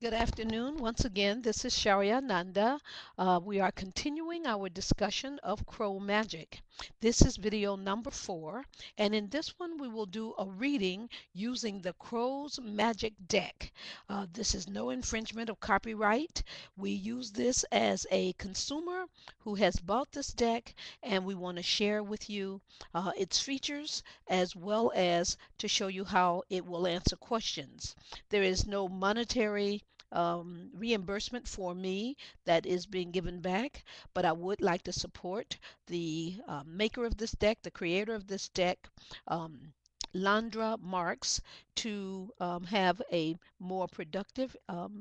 Good afternoon. Once again, this is Shariananda. We are continuing our discussion of crow magic. This is video number 4, and in this one we will do a reading using the Crow's Magic deck. This is no infringement of copyright. We use this as a consumer who has bought this deck, and we want to share with you its features as well as to show you how it will answer questions. There is no monetary reimbursement for me that is being given back, but I would like to support the maker of this deck, the creator of this deck, um, Londa Marks, to have a more productive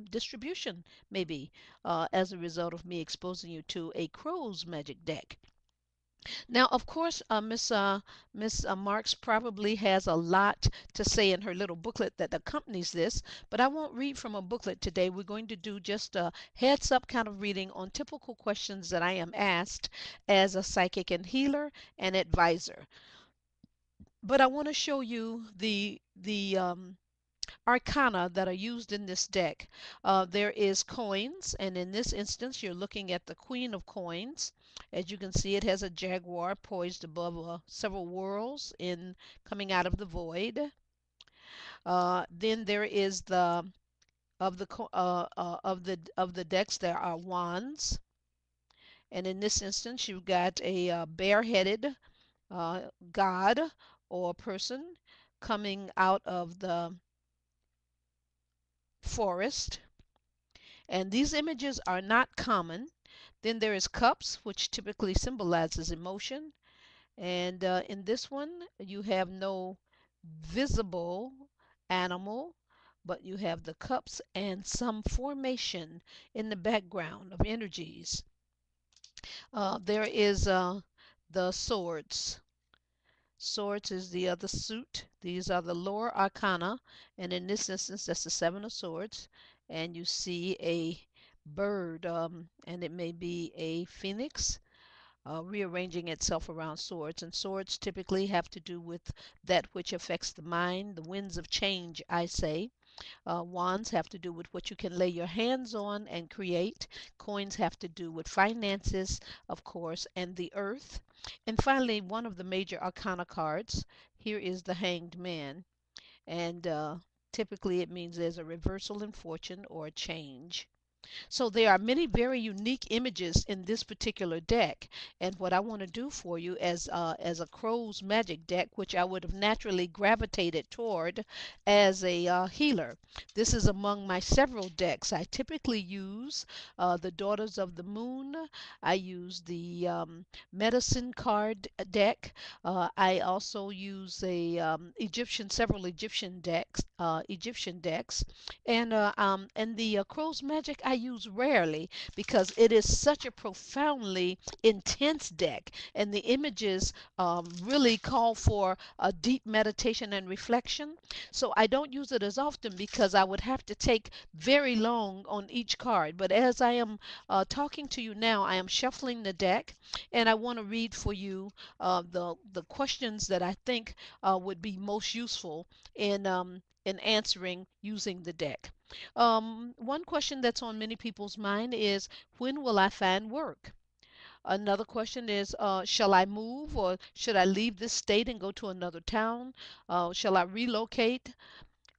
distribution, maybe as a result of me exposing you to a crow's magic deck. Now, of course, Miss Marks probably has a lot to say in her little booklet that accompanies this, but I won't read from a booklet today. We're going to do just a heads up kind of reading on typical questions that I am asked as a psychic and healer and advisor. But I want to show you the arcana that are used in this deck. There is coins, and in this instance, you're looking at the Queen of Coins. As you can see, it has a jaguar poised above several worlds in coming out of the void. Then there is the of the decks. There are wands, and in this instance, you've got a bareheaded god or person coming out of the forest. And these images are not common. Then there is cups, which typically symbolizes emotion. And in this one, you have no visible animal, but you have the cups and some formation in the background of energies. There is the swords. Swords is the other suit. These are the lower arcana, and in this instance, that's the Seven of Swords. And you see a bird, and it may be a phoenix rearranging itself around swords. And swords typically have to do with that which affects the mind, the winds of change, I say. Wands have to do with what you can lay your hands on and create. Coins have to do with finances, of course, and the earth. And finally, one of the major arcana cards, here is the Hanged Man. And typically it means there's a reversal in fortune or a change. So there are many very unique images in this particular deck, and what I want to do for you as a crow's magic deck, which I would have naturally gravitated toward as a healer. This is among my several decks. I typically use the Daughters of the Moon. I use the medicine card deck. I also use a several Egyptian decks, and the crow's magic I use rarely because it is such a profoundly intense deck, and the images really call for a deep meditation and reflection. So I don't use it as often because I would have to take very long on each card. But as I am talking to you now, I am shuffling the deck, and I want to read for you the questions that I think would be most useful in answering using the deck. One question that's on many people's mind is, when will I find work? Another question is, shall I move or should I leave this state and go to another town? Shall I relocate?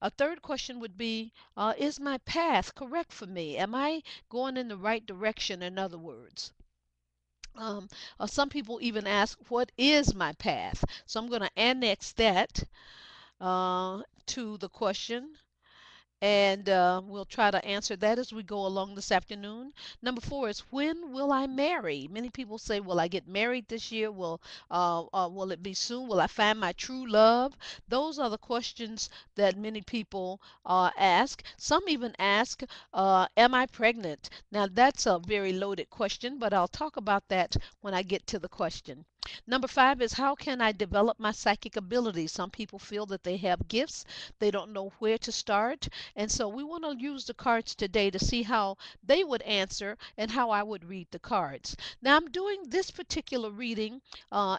A third question would be, is my path correct for me? Am I going in the right direction, in other words? Some people even ask, what is my path? So I'm going to annex that to the question, and we'll try to answer that as we go along this afternoon. Number 4 is, when will I marry? Many people say, will I get married this year? Will it be soon? Will I find my true love? Those are the questions that many people ask. Some even ask, am I pregnant? Now that's a very loaded question, but I'll talk about that when I get to the question. Number 5 is how can I develop my psychic abilities? Some people feel that they have gifts, they don't know where to start. And so we want to use the cards today to see how they would answer and how I would read the cards. Now, I'm doing this particular reading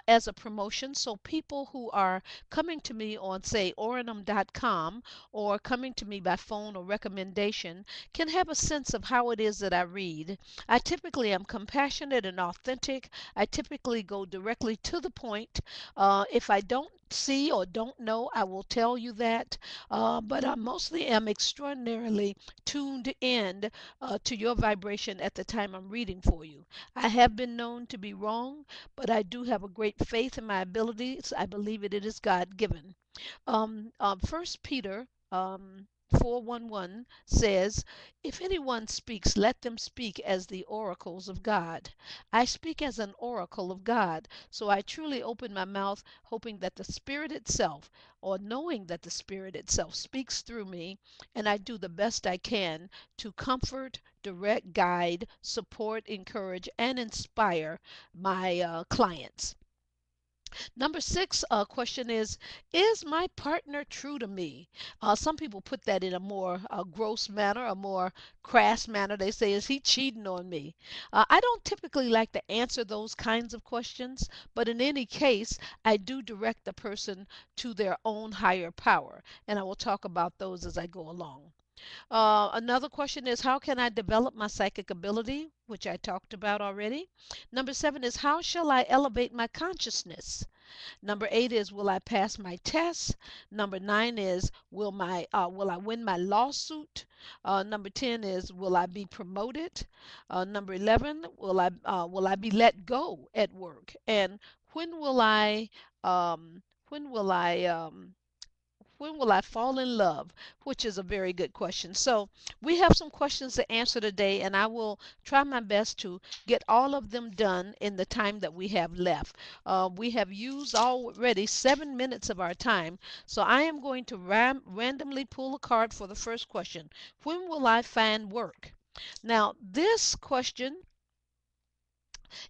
as a promotion. So people who are coming to me on, say, Oranum.com or coming to me by phone or recommendation can have a sense of how it is that I read. I typically am compassionate and authentic. I typically go directly to the point. If I don't see or don't know, I will tell you that. But I mostly am extraordinarily tuned in to your vibration at the time I'm reading for you. I have been known to be wrong, but I do have a great faith in my abilities. I believe it is God given. 1 Peter 4:11 says, if anyone speaks, let them speak as the oracles of God. I speak as an oracle of God, so I truly open my mouth hoping that the Spirit itself, or knowing that the Spirit itself speaks through me, and I do the best I can to comfort, direct, guide, support, encourage, and inspire my clients. Number 6 question is my partner true to me? Some people put that in a more gross manner, a more crass manner. They say, is he cheating on me? I don't typically like to answer those kinds of questions, but in any case, I do direct the person to their own higher power, and I will talk about those as I go along. Another question is, how can I develop my psychic ability, which I talked about already? Number 7 is, how shall I elevate my consciousness? Number 8 is, will I pass my test? Number 9 is, will I win my lawsuit? Number 10 is, will I be promoted? Number 11, will I be let go at work? And when will I um, when will I when will I fall in love? Which is a very good question. So we have some questions to answer today, and I will try my best to get all of them done in the time that we have left. We have used already 7 minutes of our time, so I am going to randomly pull a card for the first question. When will I find work? Now, this question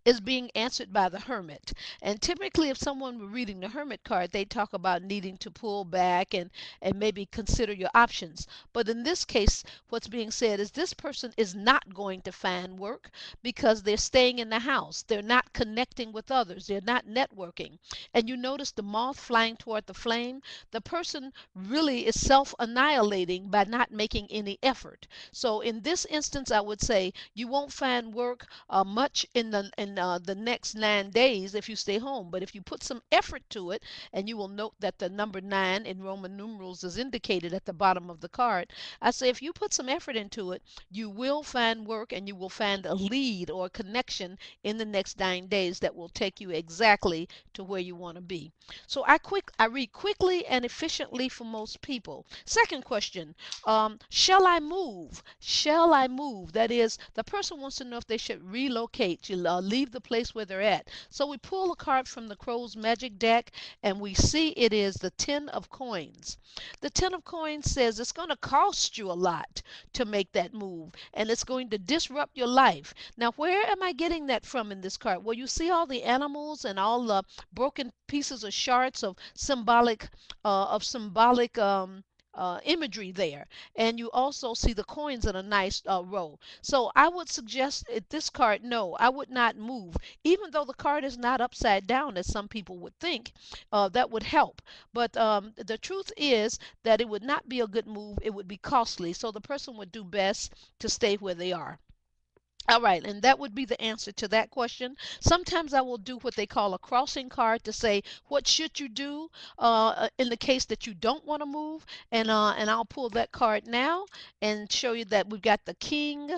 is being answered by the hermit. And typically, if someone were reading the hermit card, they talk about needing to pull back and maybe consider your options. But in this case, what's being said is this person is not going to find work because they're staying in the house. They're not connecting with others. They're not networking. And you notice the moth flying toward the flame. The person really is self-annihilating by not making any effort. So in this instance, I would say you won't find work much in the next 9 days if you stay home. But if you put some effort to it, and you will note that the number 9 in Roman numerals is indicated at the bottom of the card, I say if you put some effort into it, you will find work and you will find a lead or a connection in the next 9 days that will take you exactly to where you want to be. So I read quickly and efficiently for most people. Second question, shall I move? Shall I move? That is, the person wants to know if they should relocate. You leave the place where they're at. So we pull a card from the Crow's Magic deck, and we see it is the 10 of coins. The 10 of coins says it's going to cost you a lot to make that move, and it's going to disrupt your life. Now, where am I getting that from in this card? Well, you see all the animals and all the broken pieces of shards of symbolic imagery there, and you also see the coins in a nice row. So I would suggest this card, no, I would not move, even though the card is not upside down as some people would think. That would help, but the truth is that it would not be a good move. It would be costly, so the person would do best to stay where they are. All right, and that would be the answer to that question. Sometimes I will do what they call a crossing card to say, what should you do in the case that you don't want to move? And I'll pull that card now and show you that we've got the King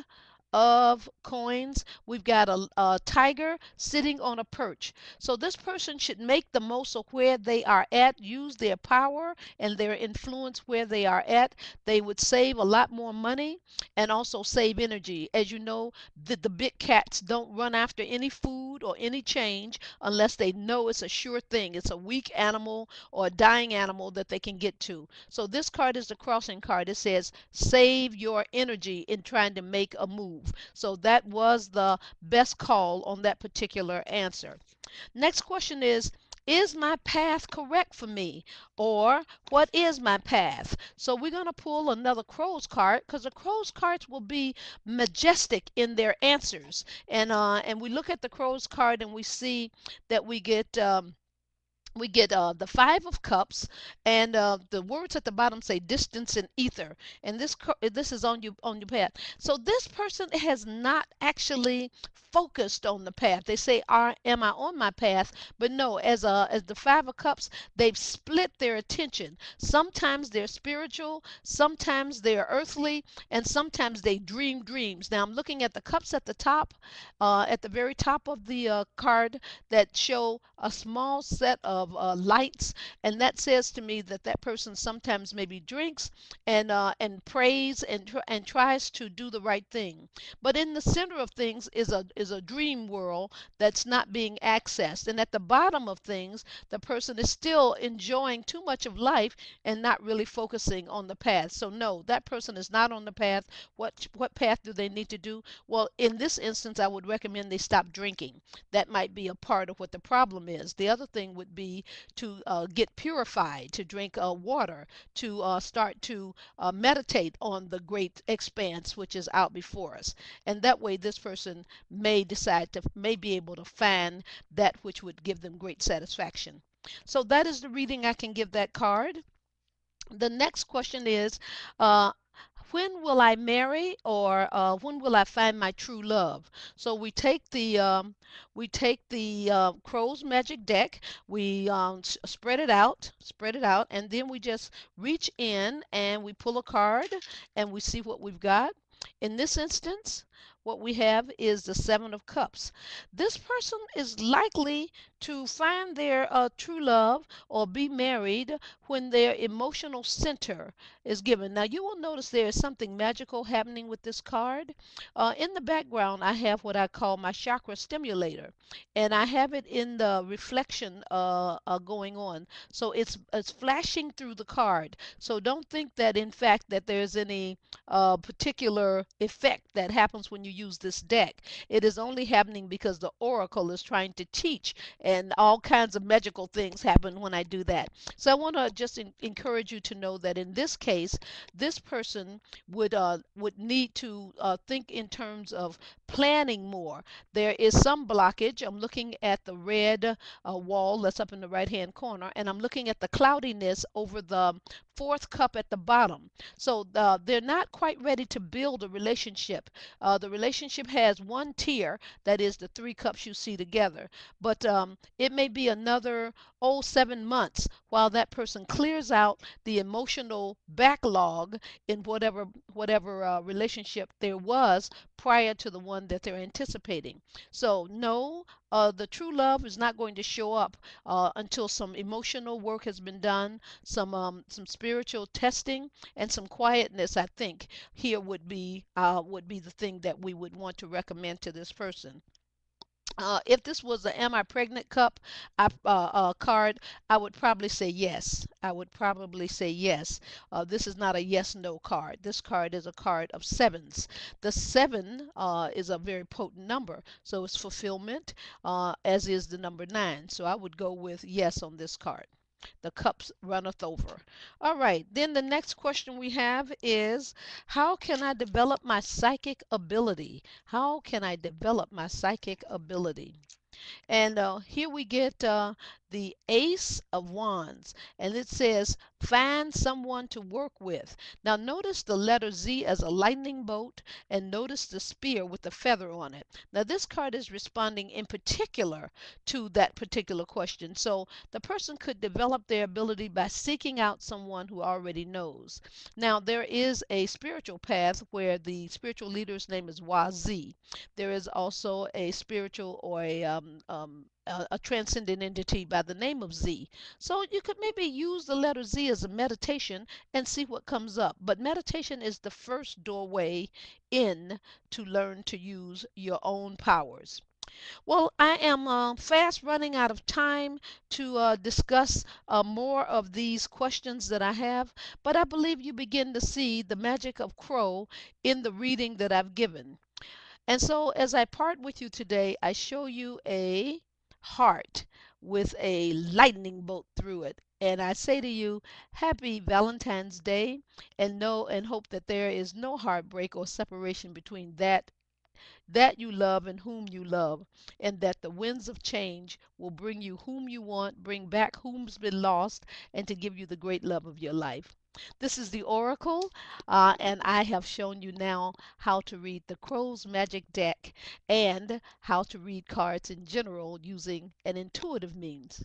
of coins. We've got a tiger sitting on a perch. So this person should make the most of where they are at, use their power and their influence where they are at. They would save a lot more money and also save energy. As you know, the big cats don't run after any food or any change unless they know it's a sure thing. It's a weak animal or a dying animal that they can get to. So this card is the crossing card. It says save your energy in trying to make a move. So that was the best call on that particular answer. Next question is my path correct for me? Or what is my path? So we're going to pull another crow's card, because the crow's cards will be majestic in their answers. And we look at the crow's card and we see that we get the Five of Cups, and the words at the bottom say distance and ether. And this is on your path. So this person has not actually focused on the path. They say, am I on my path? But no, as the Five of Cups, they've split their attention. Sometimes they're spiritual, sometimes they're earthly, and sometimes they dream dreams. Now I'm looking at the cups at the top, at the very top of the card, that show a small set of lights, and that says to me that that person sometimes maybe drinks and prays and tries to do the right thing. But in the center of things is a dream world that's not being accessed, and at the bottom of things, the person is still enjoying too much of life and not really focusing on the path. So no, that person is not on the path. What path do they need to do? Well, in this instance, I would recommend they stop drinking. That might be a part of what the problem is. The other thing would be to get purified, to drink water, to start to meditate on the great expanse which is out before us. And that way, this person may be able to find that which would give them great satisfaction. So that is the reading I can give that card. The next question is, uh, when will I marry, or when will I find my true love? So we take the Crow's Magic deck, we spread it out, and then we just reach in and we pull a card and we see what we've got. In this instance, what we have is the Seven of Cups. This person is likely to find their true love or be married when their emotional center is given. Now you will notice there is something magical happening with this card. In the background, I have what I call my chakra stimulator, and I have it in the reflection going on. So it's flashing through the card. So don't think that in fact that there's any particular effect that happens when you use this deck. It is only happening because the oracle is trying to teach, and all kinds of magical things happen when I do that. So I want to just encourage you to know that in this case, this person would need to think in terms of planning more. There is some blockage. I'm looking at the red wall that's up in the right hand corner, and I'm looking at the cloudiness over the fourth cup at the bottom. So they're not quite ready to build a relationship. The relationship has one tier, that is the three cups you see together, but it may be another 7 months while that person clears out the emotional backlog in whatever relationship there was prior to the one that they're anticipating. So no, the true love is not going to show up until some emotional work has been done, some spiritual testing, and some quietness. I think here would be the thing that we would want to recommend to this person. If this was a "Am I Pregnant" card, I would probably say yes. I would probably say yes. This is not a yes no card. This card is a card of sevens. The seven is a very potent number, so it's fulfillment, as is the number nine. So I would go with yes on this card. The cups runneth over. All right, then the next question we have is, how can I develop my psychic ability? How can I develop my psychic ability? And here we get the Ace of Wands, and it says, find someone to work with. Now, notice the letter Z as a lightning bolt, and notice the spear with the feather on it. Now, this card is responding in particular to that particular question. So, the person could develop their ability by seeking out someone who already knows. Now, there is a spiritual path where the spiritual leader's name is Wazi. There is also a spiritual or a transcendent entity by the name of Z. So you could maybe use the letter Z as a meditation and see what comes up. But meditation is the first doorway in to learn to use your own powers. Well, I am fast running out of time to discuss more of these questions that I have, but I believe you begin to see the magic of Crow in the reading that I've given. And so, as I part with you today, I show you heart with a lightning bolt through it. And I say to you, happy Valentine's Day, and know and hope that there is no heartbreak or separation between that you love and whom you love, and that the winds of change will bring you whom you want, bring back whom's been lost, and to give you the great love of your life. This is the Oracle, and I have shown you now how to read the Crow's Magic deck and how to read cards in general using an intuitive means.